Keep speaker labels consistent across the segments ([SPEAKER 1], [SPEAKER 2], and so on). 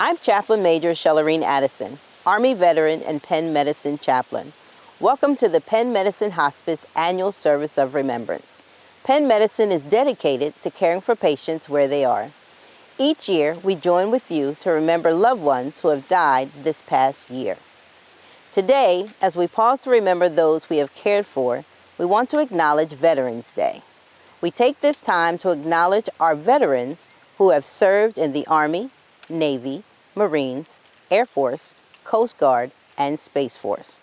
[SPEAKER 1] I'm Chaplain Major Shellerine Addison, Army veteran and Penn Medicine chaplain. Welcome to the Penn Medicine Hospice Annual Service of Remembrance. Penn Medicine is dedicated to caring for patients where they are. Each year, we join with you to remember loved ones who have died this past year. Today, as we pause to remember those we have cared for, we want to acknowledge Veterans Day. We take this time to acknowledge our veterans who have served in the Army, Navy, Marines, Air Force, Coast Guard, and Space Force.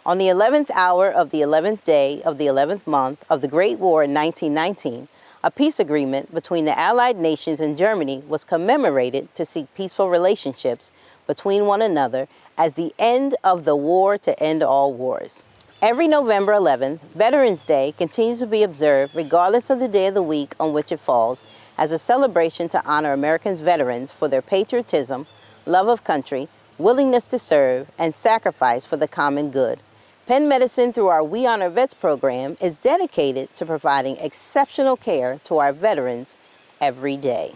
[SPEAKER 1] On the 11th hour of the 11th day of the 11th month of the Great War in 1919, a peace agreement between the Allied nations and Germany was commemorated to seek peaceful relationships between one another as the end of the war to end all wars. Every November 11th, Veterans Day continues to be observed regardless of the day of the week on which it falls, as a celebration to honor Americans' veterans for their patriotism, love of country, willingness to serve, and sacrifice for the common good. Penn Medicine, through our We Honor Vets program, is dedicated to providing exceptional care to our veterans every day.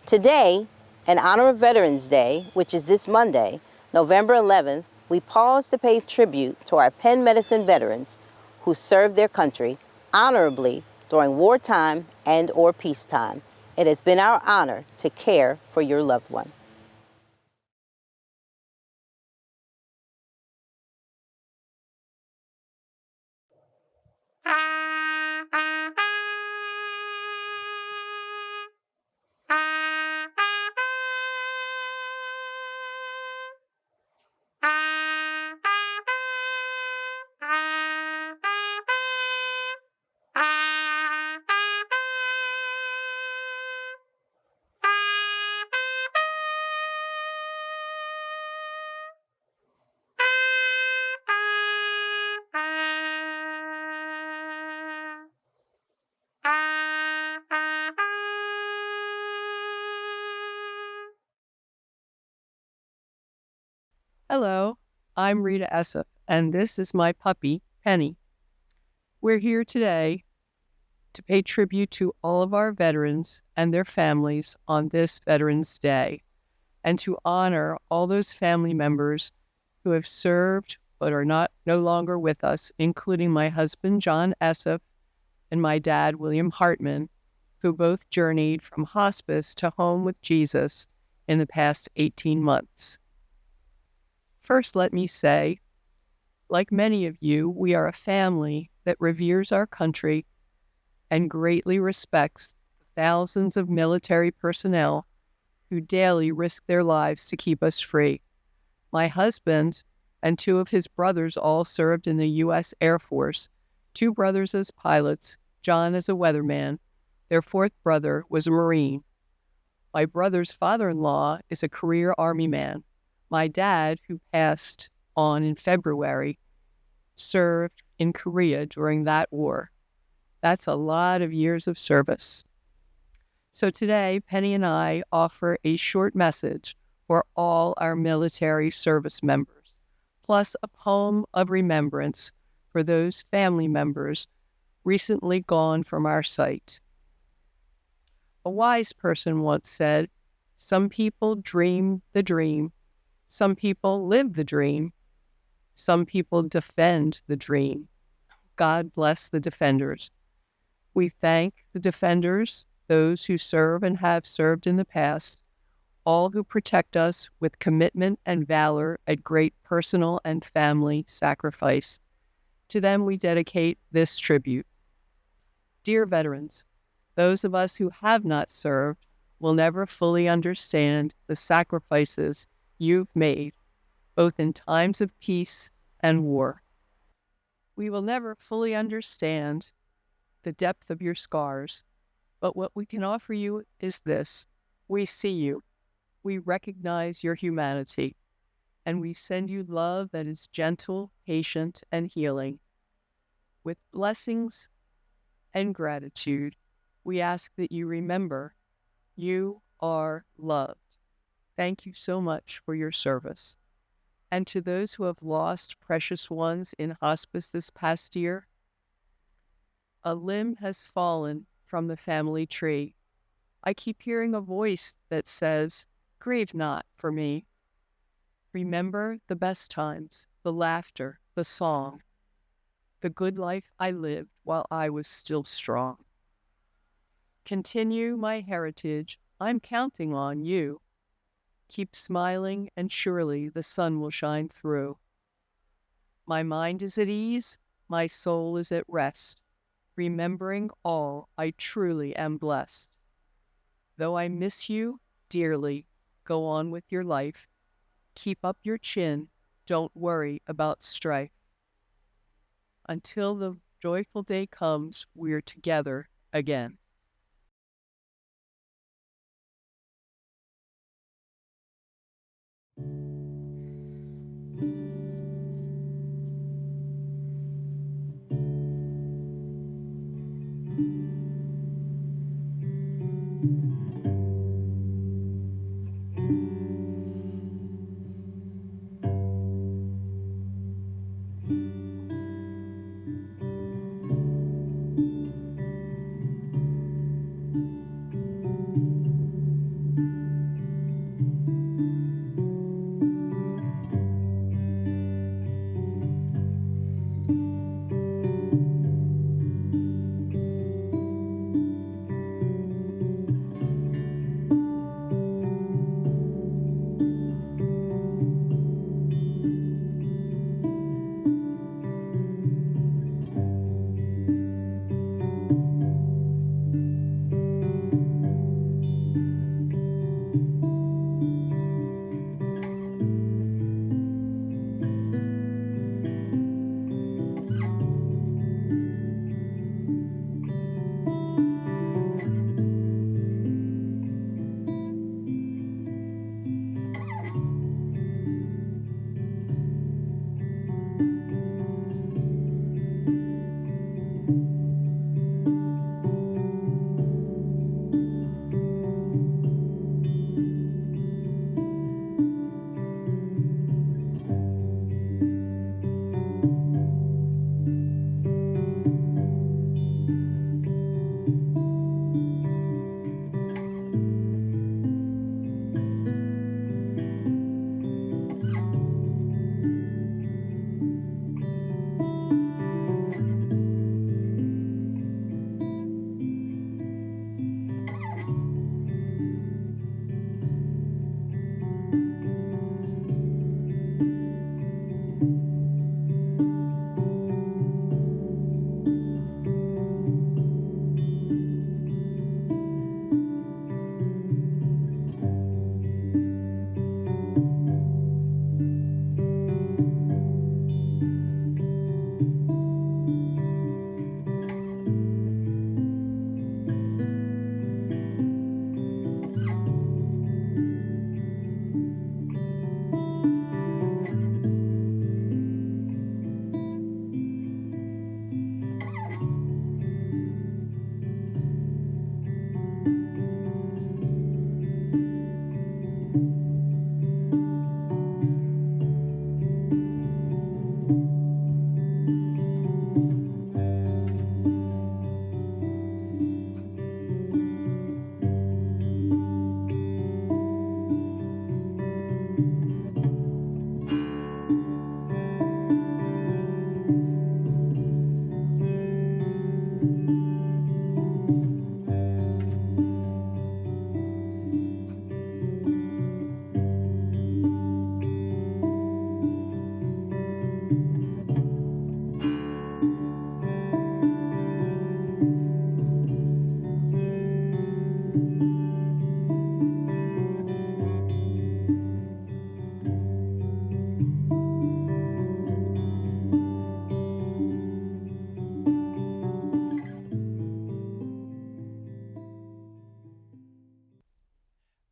[SPEAKER 1] Today, in honor of Veterans Day, which is this Monday, November 11th, we pause to pay tribute to our Penn Medicine veterans who served their country honorably during wartime and/or peacetime. It has been our honor to care for your loved one.
[SPEAKER 2] Hello, I'm Rita Essup, and this is my puppy, Penny. We're here today to pay tribute to all of our veterans and their families on this Veterans Day, and to honor all those family members who have served but are no longer with us, including my husband, John Essup, and my dad, William Hartman, who both journeyed from hospice to home with Jesus in the past 18 months. First, let me say, like many of you, we are a family that reveres our country and greatly respects the thousands of military personnel who daily risk their lives to keep us free. My husband and two of his brothers all served in the U.S. Air Force, two brothers as pilots, John as a weatherman. Their fourth brother was a Marine. My brother's father-in-law is a career Army man. My dad, who passed on in February, served in Korea during that war. That's a lot of years of service. So today, Penny and I offer a short message for all our military service members, plus a poem of remembrance for those family members recently gone from our sight. A wise person once said, "Some people dream the dream. Some people live the dream. Some people defend the dream. God bless the defenders." We thank the defenders, those who serve and have served in the past, all who protect us with commitment and valor at great personal and family sacrifice. To them we dedicate this tribute. Dear veterans, those of us who have not served will never fully understand the sacrifices you've made, both in times of peace and war. We will never fully understand the depth of your scars, but what we can offer you is this. We see you, we recognize your humanity, and we send you love that is gentle, patient, and healing. With blessings and gratitude, we ask that you remember you are loved. Thank you so much for your service. And to those who have lost precious ones in hospice this past year, a limb has fallen from the family tree. I keep hearing a voice that says, Grieve not for me. Remember the best times, the laughter, the song, the good life I lived while I was still strong. Continue my heritage, I'm counting on you. Keep smiling, and surely the sun will shine through. My mind is at ease, my soul is at rest. Remembering all, I truly am blessed. Though I miss you dearly, go on with your life. Keep up your chin, don't worry about strife. Until the joyful day comes, we're together again.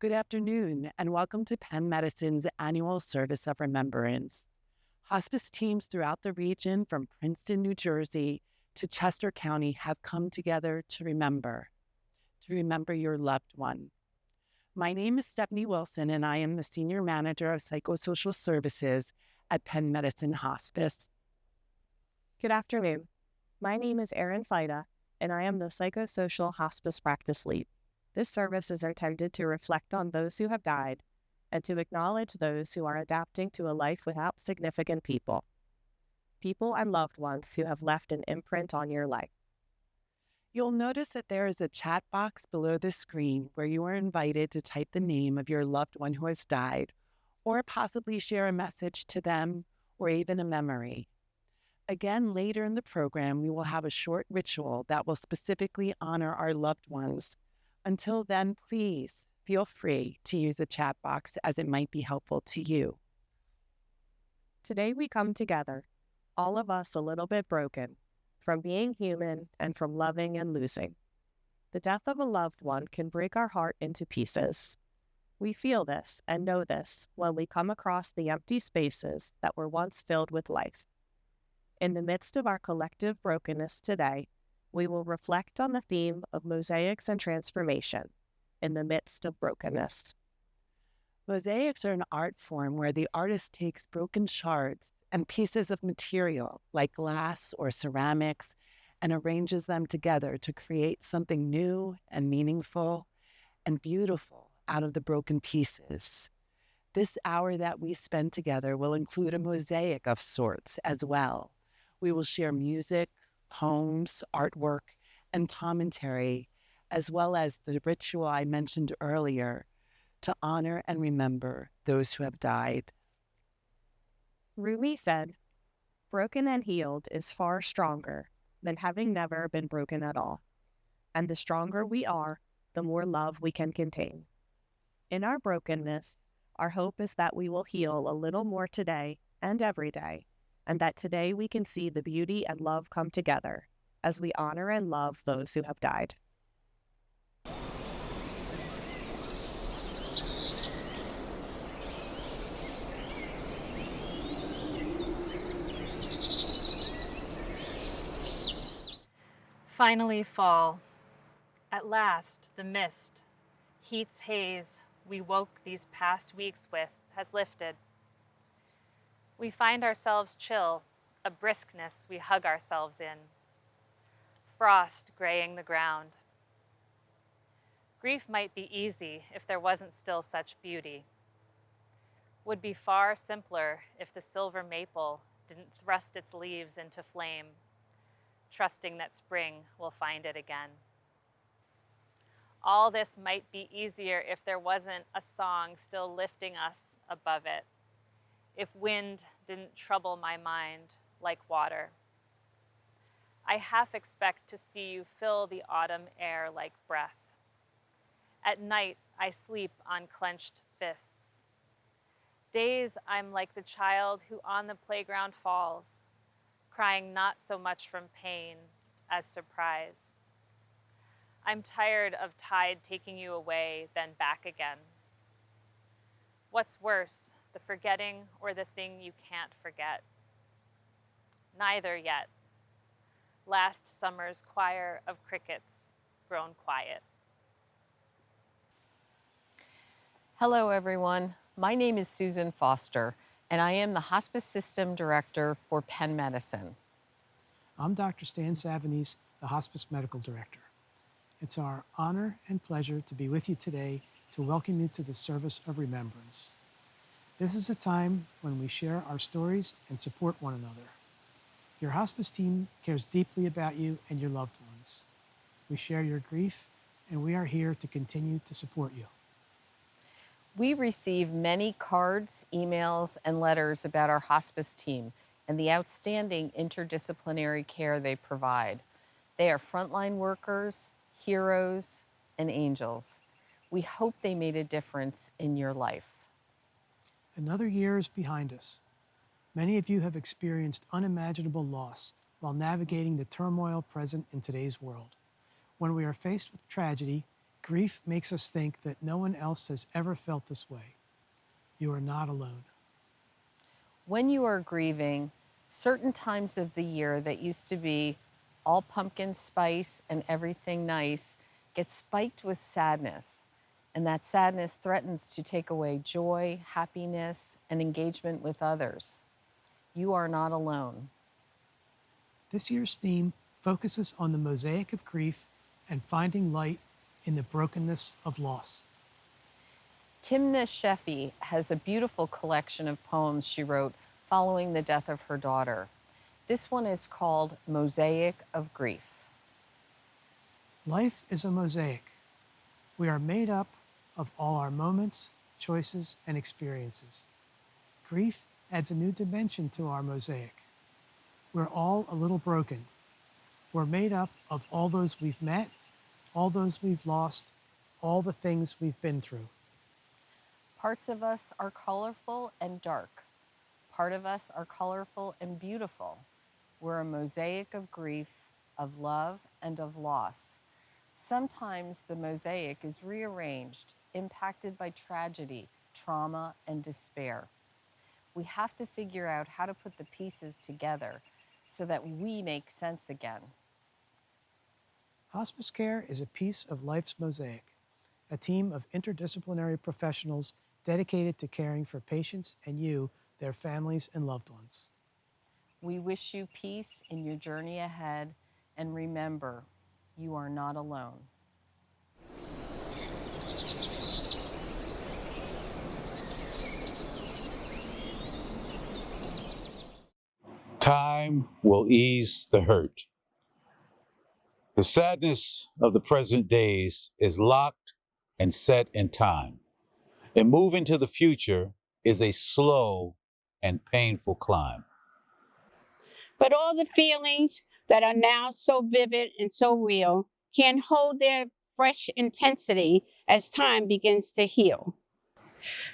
[SPEAKER 3] Good afternoon, and welcome to Penn Medicine's annual Service of Remembrance. Hospice teams throughout the region, from Princeton, New Jersey to Chester County, have come together to remember your loved one. My name is Stephanie Wilson, and I am the Senior Manager of Psychosocial Services at Penn Medicine Hospice.
[SPEAKER 4] Good afternoon. My name is Erin Fida, and I am the Psychosocial Hospice Practice Lead. This service is intended to reflect on those who have died and to acknowledge those who are adapting to a life without significant people and loved ones who have left an imprint on your life.
[SPEAKER 3] You'll notice that there is a chat box below the screen where you are invited to type the name of your loved one who has died, or possibly share a message to them or even a memory. Again, later in the program, we will have a short ritual that will specifically honor our loved ones. Until then, please feel free to use the chat box as it might be helpful to you.
[SPEAKER 4] Today we come together, all of us a little bit broken, from being human and from loving and losing. The death of a loved one can break our heart into pieces. We feel this and know this when we come across the empty spaces that were once filled with life. In the midst of our collective brokenness today, we will reflect on the theme of mosaics and transformation in the midst of brokenness.
[SPEAKER 3] Mosaics are an art form where the artist takes broken shards and pieces of material like glass or ceramics and arranges them together to create something new and meaningful and beautiful out of the broken pieces. This hour that we spend together will include a mosaic of sorts as well. We will share music, poems, artwork, and commentary, as well as the ritual I mentioned earlier to honor and remember those who have died.
[SPEAKER 4] Rumi said, "Broken and healed is far stronger than having never been broken at all. And the stronger we are, the more love we can contain." In our brokenness, our hope is that we will heal a little more today and every day, and that today we can see the beauty and love come together as we honor and love those who have died.
[SPEAKER 5] Finally fall. At last, the mist, heat's haze we woke these past weeks with has lifted. We find ourselves chill, a briskness we hug ourselves in. Frost graying the ground. Grief might be easy if there wasn't still such beauty. Would be far simpler if the silver maple didn't thrust its leaves into flame, trusting that spring will find it again. All this might be easier if there wasn't a song still lifting us above it, if wind didn't trouble my mind like water. I half expect to see you fill the autumn air like breath. At night, I sleep on clenched fists. Days, I'm like the child who on the playground falls, crying not so much from pain as surprise. I'm tired of tide taking you away, then back again. What's worse, the forgetting or the thing you can't forget? Neither yet. Last summer's choir of crickets grown quiet.
[SPEAKER 6] Hello, everyone. My name is Susan Foster, and I am the Hospice System Director for Penn Medicine.
[SPEAKER 7] I'm Dr. Stan Savanese, the Hospice Medical Director. It's our honor and pleasure to be with you today to welcome you to the service of remembrance. This is a time when we share our stories and support one another. Your hospice team cares deeply about you and your loved ones. We share your grief, and we are here to continue to support you.
[SPEAKER 6] We receive many cards, emails, and letters about our hospice team and the outstanding interdisciplinary care they provide. They are frontline workers, heroes, and angels. We hope they made a difference in your life.
[SPEAKER 7] Another year is behind us. Many of you have experienced unimaginable loss while navigating the turmoil present in today's world. When we are faced with tragedy, grief makes us think that no one else has ever felt this way. You are not alone.
[SPEAKER 6] When you are grieving, certain times of the year that used to be all pumpkin spice and everything nice get spiked with sadness, and that sadness threatens to take away joy, happiness, and engagement with others. You are not alone.
[SPEAKER 7] This year's theme focuses on the mosaic of grief and finding light in the brokenness of loss.
[SPEAKER 6] Timna Sheffy has a beautiful collection of poems she wrote following the death of her daughter. This one is called Mosaic of Grief.
[SPEAKER 7] Life is a mosaic. We are made up of all our moments, choices, and experiences. Grief adds a new dimension to our mosaic. We're all a little broken. We're made up of all those we've met, all those we've lost, all the things we've been through.
[SPEAKER 6] Parts of us are colorful and dark. Part of us are colorful and beautiful. We're a mosaic of grief, of love, and of loss. Sometimes the mosaic is rearranged, impacted by tragedy, trauma, and despair. We have to figure out how to put the pieces together so that we make sense again.
[SPEAKER 7] Hospice care is a piece of life's mosaic, a team of interdisciplinary professionals dedicated to caring for patients and you, their families and loved ones.
[SPEAKER 6] We wish you peace in your journey ahead, and remember, you are not alone.
[SPEAKER 8] Time will ease the hurt. The sadness of the present days is locked and set in time. And moving to the future is a slow and painful climb.
[SPEAKER 9] But all the feelings that are now so vivid and so real can hold their fresh intensity as time begins to heal.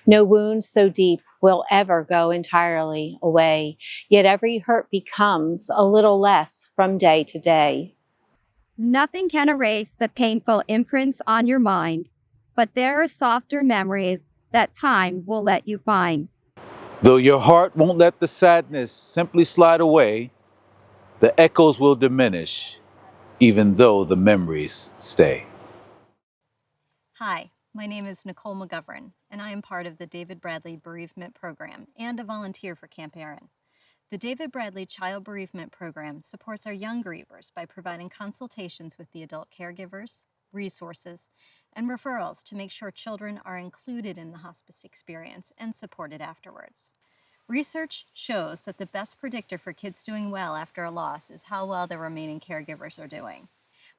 [SPEAKER 10] No wound so deep will ever go entirely away, yet every hurt becomes a little less from day to day.
[SPEAKER 11] Nothing can erase the painful imprints on your mind, but there are softer memories that time will let you find.
[SPEAKER 8] Though your heart won't let the sadness simply slide away, the echoes will diminish, even though the memories stay.
[SPEAKER 12] Hi, my name is Nicole McGovern, and I am part of the David Bradley Bereavement Program and a volunteer for Camp Aaron. The David Bradley Child Bereavement Program supports our young grievers by providing consultations with the adult caregivers, resources, and referrals to make sure children are included in the hospice experience and supported afterwards. Research shows that the best predictor for kids doing well after a loss is how well their remaining caregivers are doing.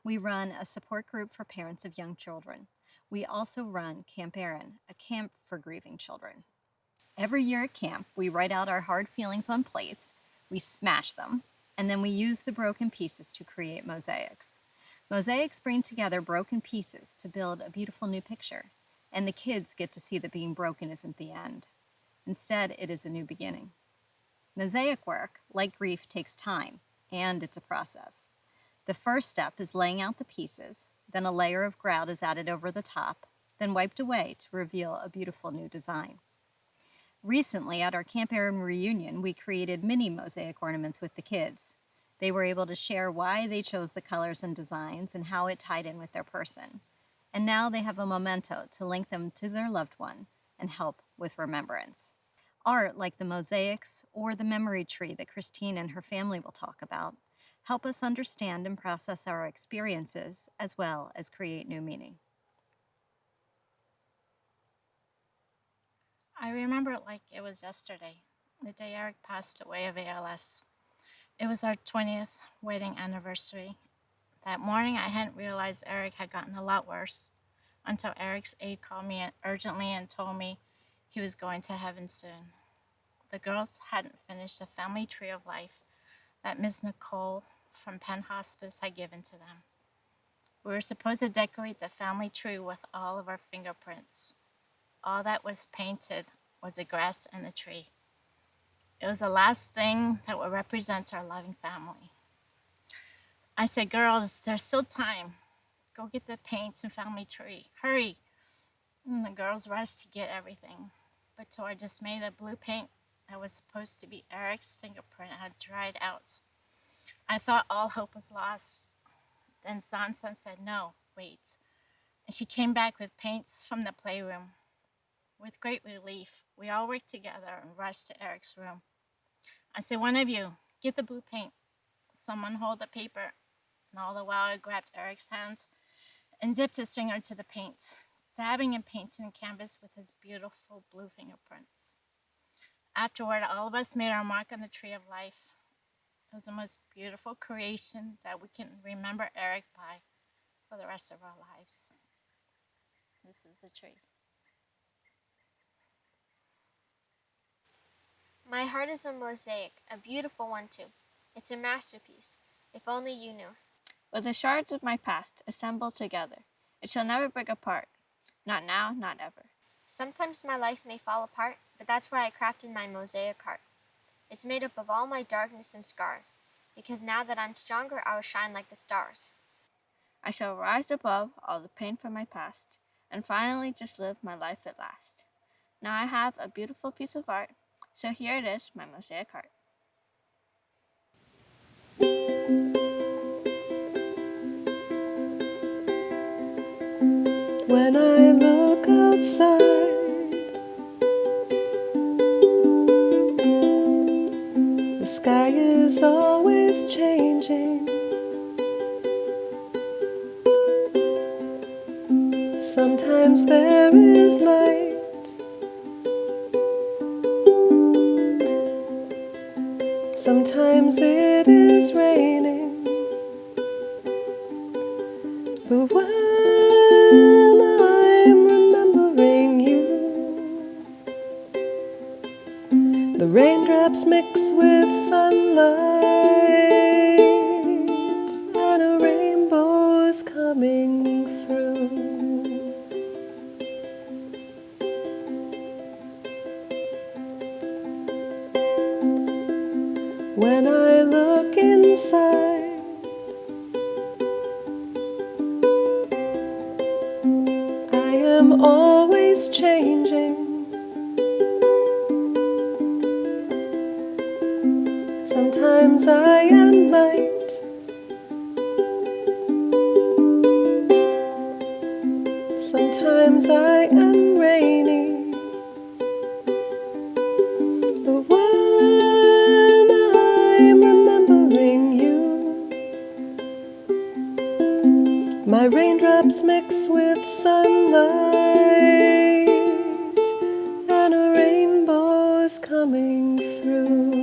[SPEAKER 12] We run a support group for parents of young children. We also run Camp Aaron, a camp for grieving children. Every year at camp, we write out our hard feelings on plates, we smash them, and then we use the broken pieces to create mosaics. Mosaics bring together broken pieces to build a beautiful new picture, and the kids get to see that being broken isn't the end. Instead, it is a new beginning. Mosaic work, like grief, takes time, and it's a process. The first step is laying out the pieces, then a layer of grout is added over the top, then wiped away to reveal a beautiful new design. Recently, at our Camp Aaron reunion, we created mini mosaic ornaments with the kids. They were able to share why they chose the colors and designs and how it tied in with their person. And now they have a memento to link them to their loved one and help with remembrance. Art like the mosaics or the memory tree that Christine and her family will talk about help us understand and process our experiences as well as create new meaning.
[SPEAKER 13] I remember it like it was yesterday, the day Eric passed away of ALS. It was our 20th wedding anniversary. That morning, I hadn't realized Eric had gotten a lot worse until Eric's aide called me urgently and told me he was going to heaven soon. The girls hadn't finished the family tree of life that Miss Nicole from Penn Hospice had given to them. We were supposed to decorate the family tree with all of our fingerprints. All that was painted was the grass and the tree. It was the last thing that would represent our loving family. I said, girls, there's still time. Go get the paint and family tree. Hurry. And the girls rushed to get everything. But to our dismay, the blue paint that was supposed to be Eric's fingerprint had dried out. I thought all hope was lost. Then Sansan said, no, wait. And she came back with paints from the playroom. With great relief, we all worked together and rushed to Eric's room. I said, one of you, get the blue paint. Someone hold the paper. And all the while, I grabbed Eric's hand and dipped his finger into the paint. dabbing and painting canvas with his beautiful blue fingerprints. Afterward, all of us made our mark on the tree of life. It was the most beautiful creation that we can remember Eric by for the rest of our lives. This is the tree.
[SPEAKER 14] My heart is a mosaic, a beautiful one too. It's a masterpiece, if only you knew. With the shards of my past assembled together, it shall never break apart. Not now, not ever. Sometimes my life may fall apart, but that's where I crafted my mosaic heart. It's made up of all my darkness and scars, because now that I'm stronger, I will shine like the stars. I shall rise above all the pain from my past, and finally just live my life at last. Now I have a beautiful piece of art, so here it is, my mosaic heart.
[SPEAKER 15] When I look outside, the sky is always changing. Sometimes there is light, sometimes it is raining. But when I'm remembering you, the raindrops mix with sunlight, and a rainbow is coming through. When I look inside, I am always changing. Sometimes I am light, sometimes I am rainy. But when I'm remembering you, my raindrops mix with sunlight, and a rainbow is coming through.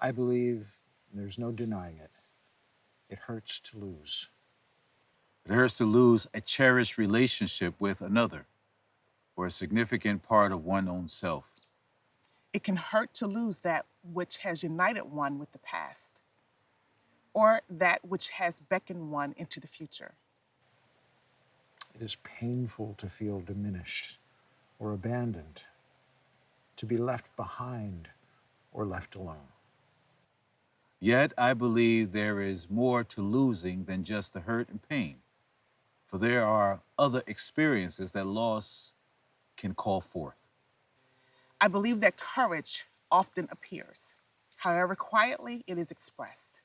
[SPEAKER 16] I believe there's no denying it. It hurts to lose.
[SPEAKER 8] It hurts to lose a cherished relationship with another, or a significant part of one's own self.
[SPEAKER 17] It can hurt to lose that which has united one with the past, or that which has beckoned one into the future.
[SPEAKER 16] It is painful to feel diminished or abandoned, to be left behind or left alone.
[SPEAKER 8] Yet I believe there is more to losing than just the hurt and pain, for there are other experiences that loss can call forth.
[SPEAKER 17] I believe that courage often appears, however quietly it is expressed,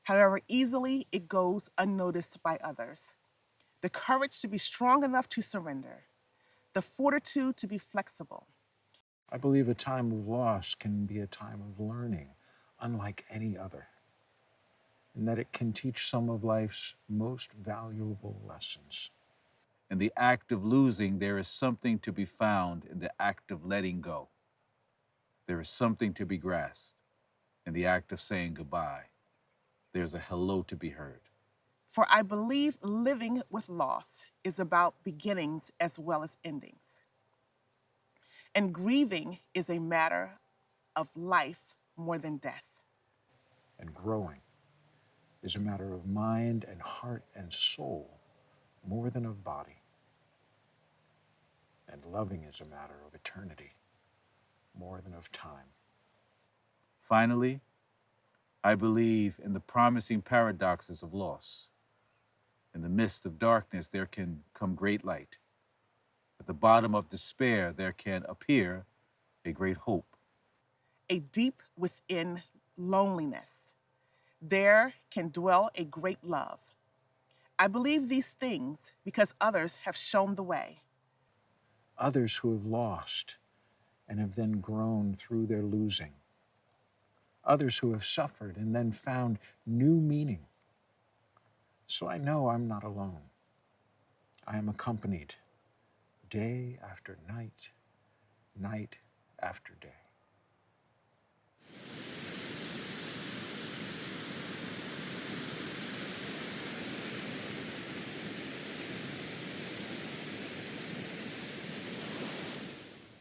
[SPEAKER 17] however easily it goes unnoticed by others. The courage to be strong enough to surrender, the fortitude to be flexible.
[SPEAKER 16] I believe a time of loss can be a time of learning, unlike any other, and that it can teach some of life's most valuable lessons.
[SPEAKER 8] In the act of losing, there is something to be found in the act of letting go. There is something to be grasped in the act of saying goodbye. There's a hello to be heard.
[SPEAKER 17] For I believe living with loss is about beginnings as well as endings. And grieving is a matter of life more than death.
[SPEAKER 16] And growing is a matter of mind and heart and soul more than of body. And loving is a matter of eternity more than of time.
[SPEAKER 8] Finally, I believe in the promising paradoxes of loss. In the midst of darkness, there can come great light. At the bottom of despair, there can appear a great hope.
[SPEAKER 17] A deep within loneliness, there can dwell a great love. I believe these things because others have shown the way.
[SPEAKER 16] Others who have lost and have then grown through their losing. Others who have suffered and then found new meaning. So I know I'm not alone. I am accompanied day after night, night after day.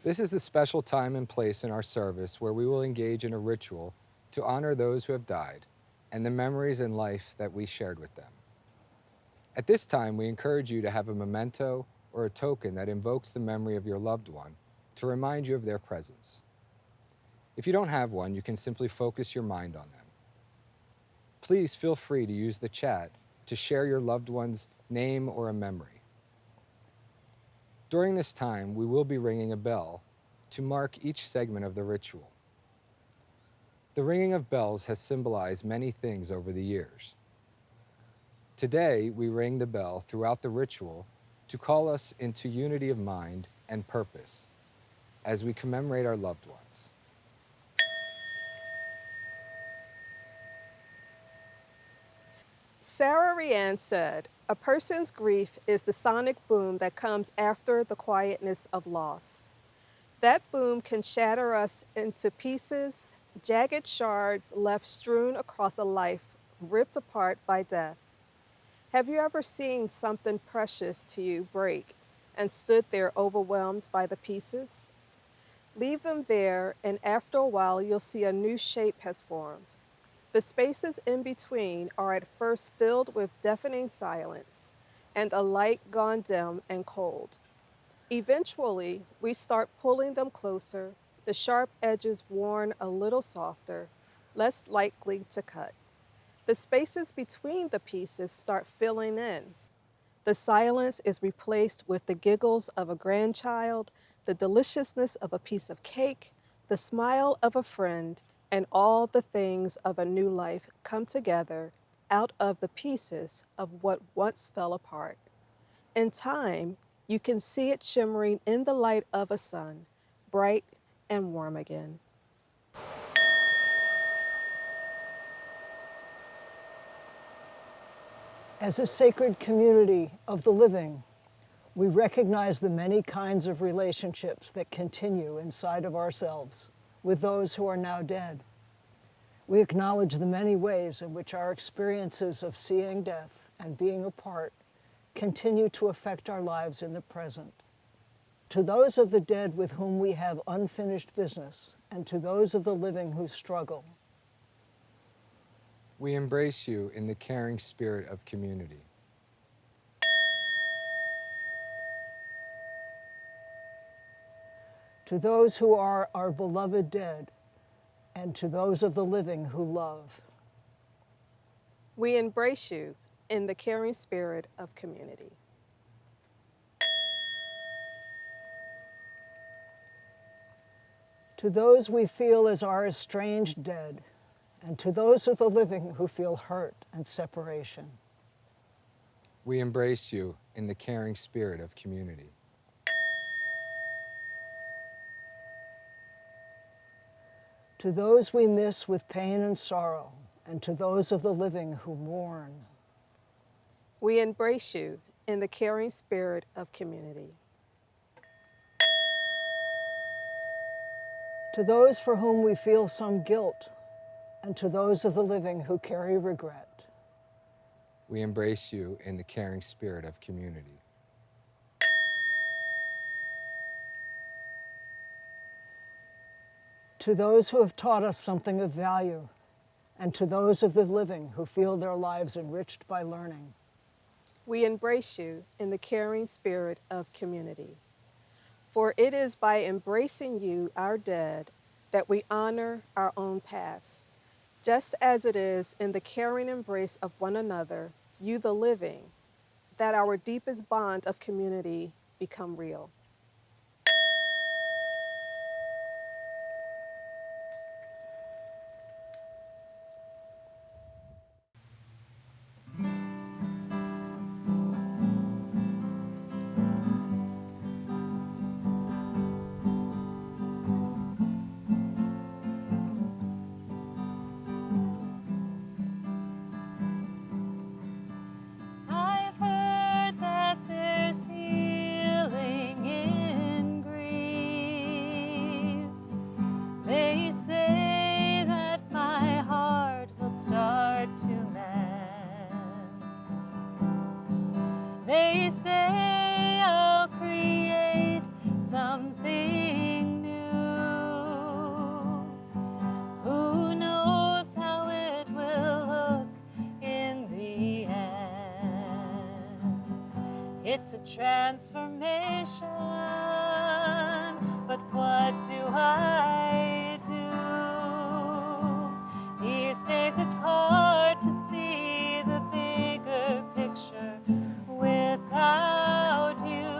[SPEAKER 18] This is a special time and place in our service where we will engage in a ritual to honor those who have died and the memories and life that we shared with them. At this time, we encourage you to have a memento or a token that invokes the memory of your loved one to remind you of their presence. If you don't have one, you can simply focus your mind on them. Please feel free to use the chat to share your loved one's name or a memory. During this time, we will be ringing a bell to mark each segment of the ritual. The ringing of bells has symbolized many things over the years. Today, we ring the bell throughout the ritual to call us into unity of mind and purpose as we commemorate our loved ones.
[SPEAKER 19] Sarah Rianne said, "A person's grief is the sonic boom that comes after the quietness of loss. That boom can shatter us into pieces, jagged shards left strewn across a life ripped apart by death. Have you ever seen something precious to you break and stood there overwhelmed by the pieces? Leave them there, and after a while, you'll see a new shape has formed. The spaces in between are at first filled with deafening silence and a light gone dim and cold. Eventually, we start pulling them closer, the sharp edges worn a little softer, less likely to cut. The spaces between the pieces start filling in. The silence is replaced with the giggles of a grandchild, the deliciousness of a piece of cake, the smile of a friend, and all the things of a new life come together out of the pieces of what once fell apart. In time, you can see it shimmering in the light of a sun, bright and warm again."
[SPEAKER 20] As a sacred community of the living, we recognize the many kinds of relationships that continue inside of ourselves with those who are now dead. We acknowledge the many ways in which our experiences of seeing death and being apart continue to affect our lives in the present. To those of the dead with whom we have unfinished business, and to those of the living who struggle,
[SPEAKER 18] We embrace you in the caring spirit of community.
[SPEAKER 20] to those who are our beloved dead, and to those of the living who love,
[SPEAKER 19] We embrace you in the caring spirit of community.
[SPEAKER 20] to those we feel as our estranged dead, and to those of the living who feel hurt and separation,
[SPEAKER 18] We embrace you in the caring spirit of community.
[SPEAKER 20] to those we miss with pain and sorrow, and to those of the living who mourn,
[SPEAKER 19] We embrace you in the caring spirit of community.
[SPEAKER 20] to those for whom we feel some guilt, and to those of the living who carry regret,
[SPEAKER 18] We embrace you in the caring spirit of community.
[SPEAKER 20] to those who have taught us something of value, and to those of the living who feel their lives enriched by learning,
[SPEAKER 19] We embrace you in the caring spirit of community. For it is by embracing you, our dead, that we honor our own past, just as it is in the caring embrace of one another, you the living, that our deepest bond of community become real.
[SPEAKER 5] It's a transformation, but what do I do? These days it's hard to see the bigger picture without you.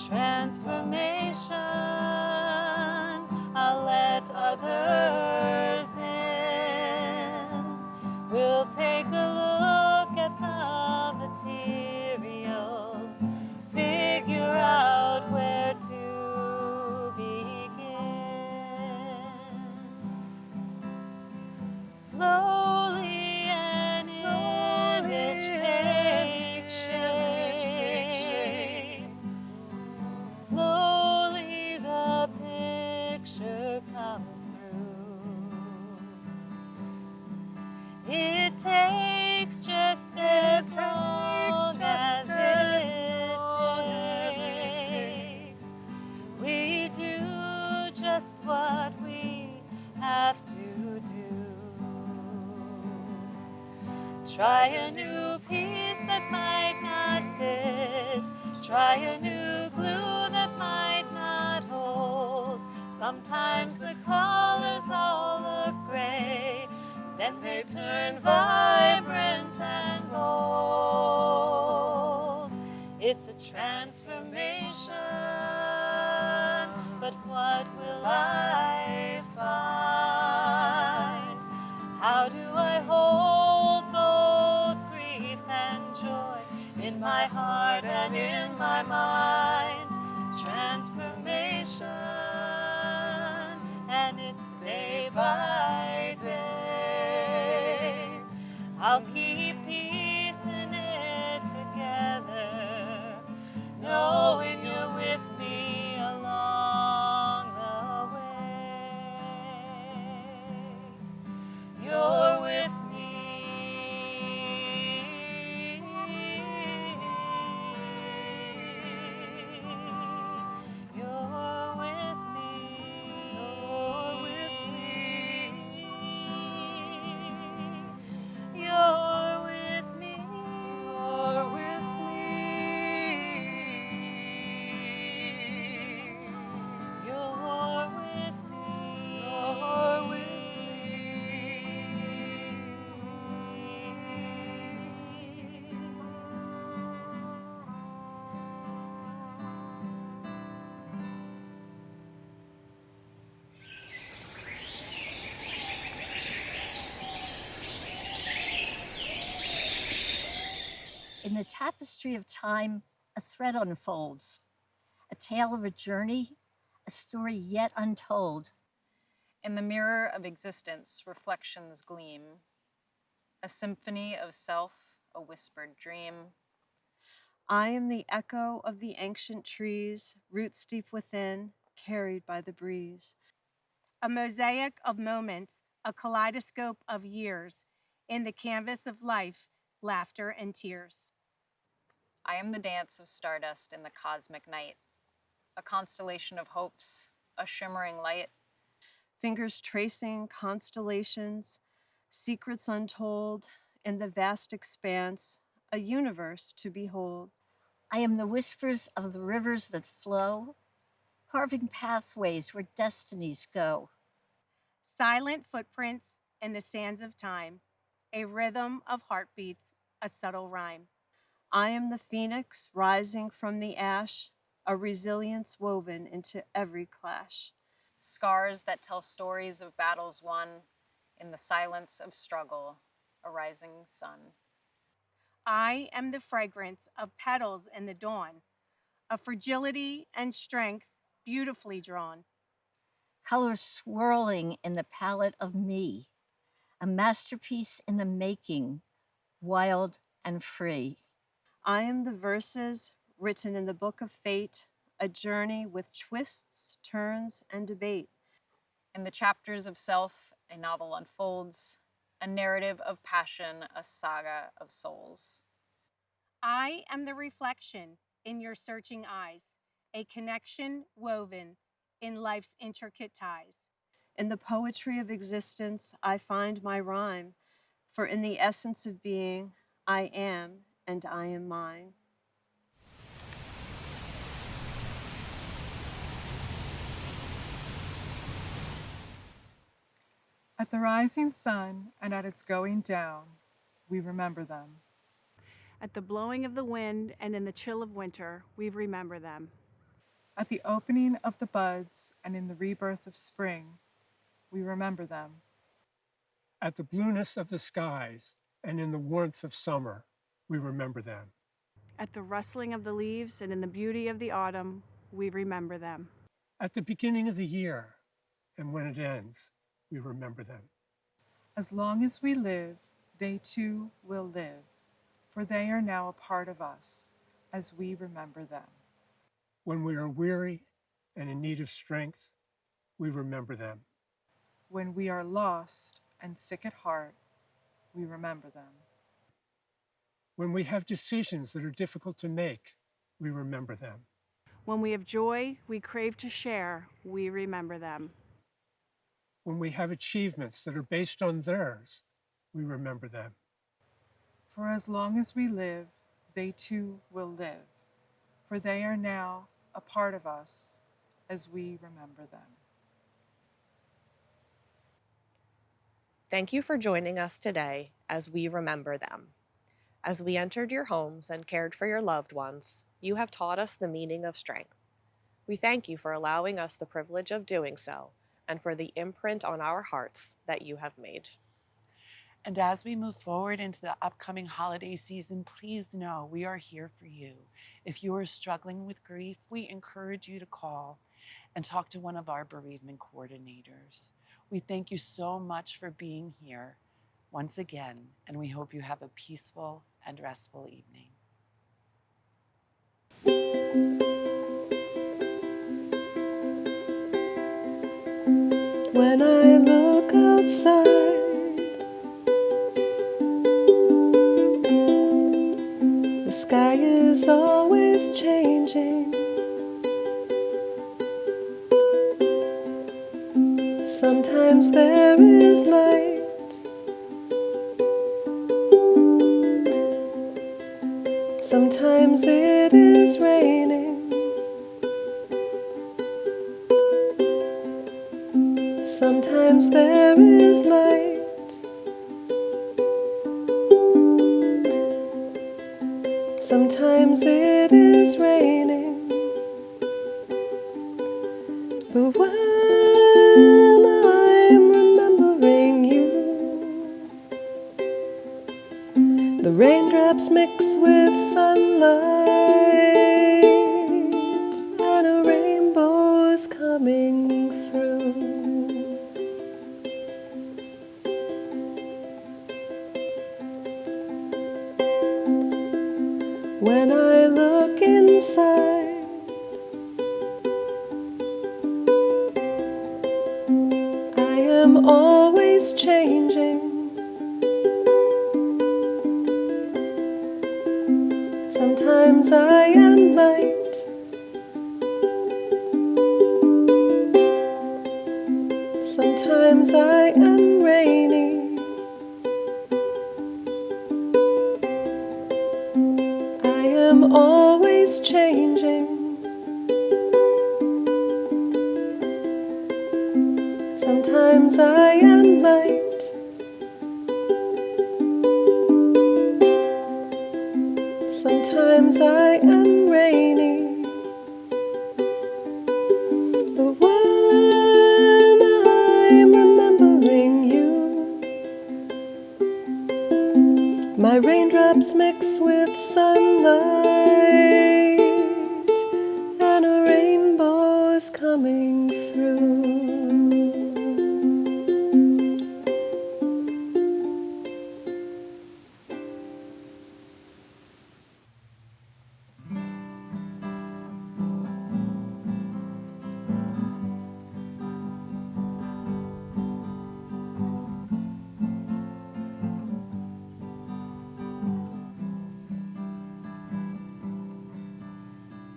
[SPEAKER 5] Transformation, I'll let others in. We'll take a look at the materials, figure out where to begin. Slowly an image takes shape. Slowly the picture comes through. It takes just as long as it takes. We do just what we have to do. Try a new piece that might not fit. Try a new glue that might not hold. Sometimes the colors all look gray, then they turn vibrant and bold. It's a transformation, but what will I find? How do I hold both grief and joy in my heart and in my mind? Transformation, and it's day by day. I'll keep piecing it together, knowing you're with me along the way. You're with me. You're with me. You're with me. You're with me. You're with me. You're with me. You're with
[SPEAKER 21] In the tapestry of time, a thread unfolds, a tale of a journey, a story yet untold.
[SPEAKER 6] In the mirror of existence, reflections gleam, a symphony of self, a whispered dream.
[SPEAKER 22] I am the echo of the ancient trees, roots deep within, carried by the breeze.
[SPEAKER 23] A mosaic of moments, a kaleidoscope of years, in the canvas of life, laughter and tears.
[SPEAKER 6] I am the dance of stardust in the cosmic night, a constellation of hopes, a shimmering light.
[SPEAKER 22] Fingers tracing constellations, secrets untold, in the vast expanse, a universe to behold.
[SPEAKER 21] I am the whispers of the rivers that flow, carving pathways where destinies go.
[SPEAKER 23] Silent footprints in the sands of time, a rhythm of heartbeats, a subtle rhyme.
[SPEAKER 22] I am the phoenix rising from the ash, a resilience woven into every clash.
[SPEAKER 6] Scars that tell stories of battles won in the silence of struggle, a rising sun.
[SPEAKER 23] I am the fragrance of petals in the dawn, a fragility and strength beautifully drawn.
[SPEAKER 21] Colors swirling in the palette of me, a masterpiece in the making, wild and free.
[SPEAKER 22] I am the verses written in the book of fate, a journey with twists, turns, and debate.
[SPEAKER 6] In the chapters of self, a novel unfolds, a narrative of passion, a saga of souls.
[SPEAKER 23] I am the reflection in your searching eyes, a connection woven in life's intricate ties.
[SPEAKER 22] In the poetry of existence, I find my rhyme, for in the essence of being, I am and I am mine.
[SPEAKER 1] At the rising sun and at its going down, we remember them.
[SPEAKER 23] At the blowing of the wind and in the chill of winter, we remember them.
[SPEAKER 1] At the opening of the buds and in the rebirth of spring, we remember them.
[SPEAKER 2] At the blueness of the skies and in the warmth of summer, we remember them.
[SPEAKER 23] At the rustling of the leaves and in the beauty of the autumn, we remember them.
[SPEAKER 2] At the beginning of the year and when it ends, we remember them.
[SPEAKER 1] As long as we live, they too will live, for they are now a part of us as we remember them.
[SPEAKER 2] When we are weary and in need of strength, we remember them.
[SPEAKER 1] When we are lost and sick at heart, we remember them.
[SPEAKER 2] When we have decisions that are difficult to make, we remember them.
[SPEAKER 23] When we have joy we crave to share, we remember them.
[SPEAKER 2] When we have achievements that are based on theirs, we remember them.
[SPEAKER 1] For as long as we live, they too will live, for they are now a part of us as we remember them.
[SPEAKER 4] Thank you for joining us today as we remember them. As we entered your homes and cared for your loved ones, you have taught us the meaning of strength. We thank you for allowing us the privilege of doing so and for the imprint on our hearts that you have made.
[SPEAKER 3] And as we move forward into the upcoming holiday season, please know we are here for you. If you are struggling with grief, we encourage you to call and talk to one of our bereavement coordinators. We thank you so much for being here once again, and we hope you have a peaceful and restful evening.
[SPEAKER 15] When I look outside, the sky is always changing. Sometimes there is light, sometimes it is raining. Sometimes there is light, sometimes it is raining. But when I'm remembering you, the raindrops mix with sunlight and a rainbow is coming through. When I look inside, I am always changing. Sometimes I am light, sometimes I am rainy. I am always changing. Sometimes I am light, sometimes I am rainy. But when I'm remembering you, my raindrops mix with sunlight and a rainbow's coming through.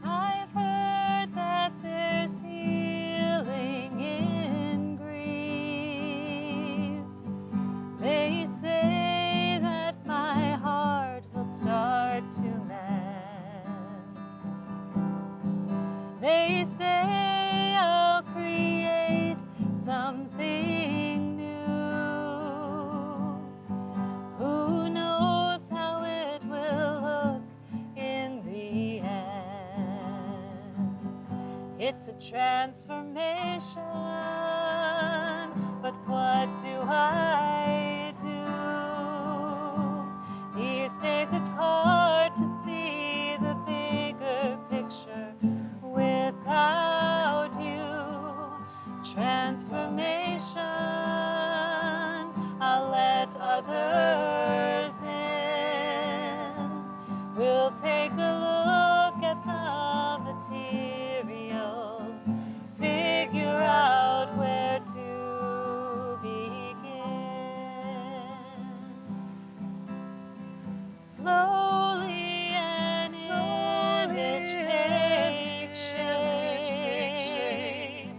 [SPEAKER 5] I've heard that there's healing It's a transformation, but what do I do? These days it's hard to see the bigger picture without you. Transformation, I'll let others in. We'll take a look at the materials, figure out where to begin. Slowly an image takes shape.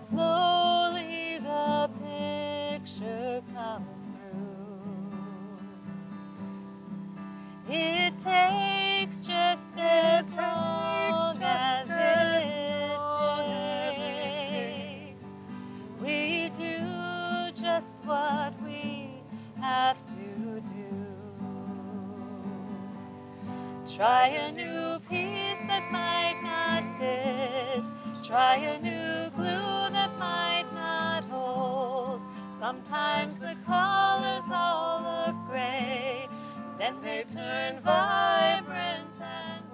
[SPEAKER 5] Slowly the picture comes through. It takes just as long as it takes. We do just what we have to do. Try a new piece that might not fit. Try a new glue that might not hold. Sometimes the colors all look gray, then they turn vibrant and